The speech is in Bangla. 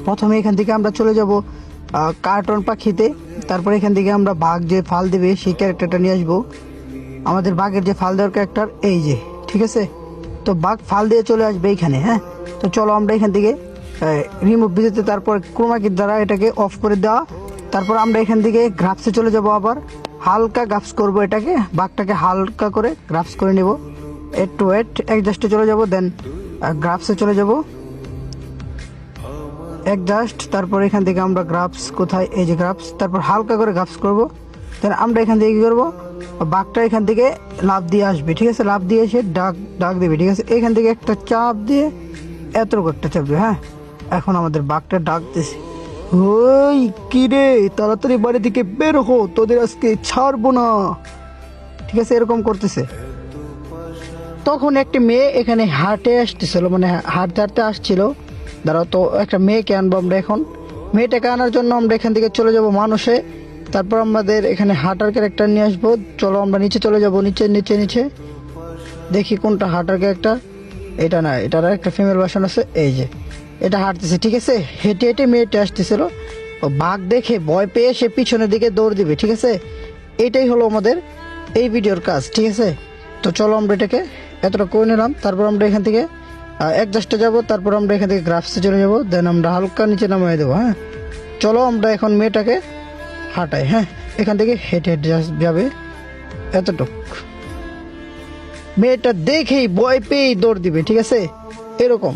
প্রথমে এখান থেকে আমরা চলে যাব কার্টুন পাখিতে। তারপর এখান থেকে আমরা বাঘ যে ফাল দেবে সেই ক্যারেক্টারটা নিয়ে আসবো। আমাদের বাঘের যে ফাল দেওয়ার ক্যারেক্টার এই যে, ঠিক আছে। তো বাঘ ফাল দিয়ে চলে আসবে এইখানে। হ্যাঁ, তো চলো আমরা এখান থেকে রিমুভ ভিডিওতে, তারপর ক্রোমাকির দ্বারা এটাকে অফ করে দেওয়া। তারপর আমরা এখান থেকে গ্রাফসে চলে যাব, আবার হালকা গ্রাফস করব এটাকে, বাঘটাকে হালকা করে গ্রাফস করে নেব। একটু ওয়েট, অ্যাডজাস্টে চলে যাব, দেন গ্রাফসে চলে যাব, অ্যাডজাস্ট। তারপর এখান থেকে আমরা গ্রাফস কোথায়, এই যে গ্রাফস, তারপর হালকা করে গ্রাফস করব। দেন আমরা এখান থেকে কী করবো, বাঘটা এখান থেকে লাফ দিয়ে আসবে, ঠিক আছে। লাফ দিয়ে এসে ডাক দেবে, ঠিক আছে। এখান থেকে একটা চাপ দিয়ে এতটুকু একটা চাপ দেবে। হ্যাঁ, এখন আমাদের বাঘটা ডাকতেছে, ওই কি রে, তাড়াতাড়ি বাড়ি থেকে বের হো, তোদের আজকে ছাড়বো না, ঠিক আছে, এরকম করতেছে। তখন একটা মেয়ে এখানে হাঁটে আসতেছিল, মানে হাঁটতে হাঁটতে আসছিল। দাঁড়াও, তো একটা মেয়েকে আনবো আমরা এখন। মেয়েটাকে আনার জন্য আমরা এখান থেকে চলে যাব মানুষে। তারপর আমাদের এখানে হাঁটার ক্যারেক্টার নিয়ে আসবো। চলো আমরা নিচে চলে যাব, নিচে নিচে নিচে দেখি কোনটা হাঁটার ক্যারেক্টার। এটা না, এটার একটা ফিমেল ভার্সন আছে, এই যে এটা হাঁটতেছে, ঠিক আছে। হেঁটে হেঁটে মেয়েটা আসতেছিল, ও বাঘ দেখে ভয় পেয়ে সে পিছনের দিকে দৌড় দিবে, ঠিক আছে। এটাই হলো আমাদের এই ভিডিওর কাজ, ঠিক আছে। তো চলো আমরা এটাকে এতটা করে নিলাম। তারপর আমরা এখান থেকে অ্যাডজাস্টে যাব, তারপর আমরা এখান থেকে গ্রাফসে চলে যাব, দেন আমরা হালকা নিচে নামিয়ে দেবো। হ্যাঁ, চলো আমরা এখন মেয়েটাকে হাঁটাই। হ্যাঁ, এখান থেকে হেঁটে হেঁটে যাবে এতটুক। মেয়েটা দেখেই ভয় পেয়েই দৌড় দিবে, ঠিক আছে, এরকম।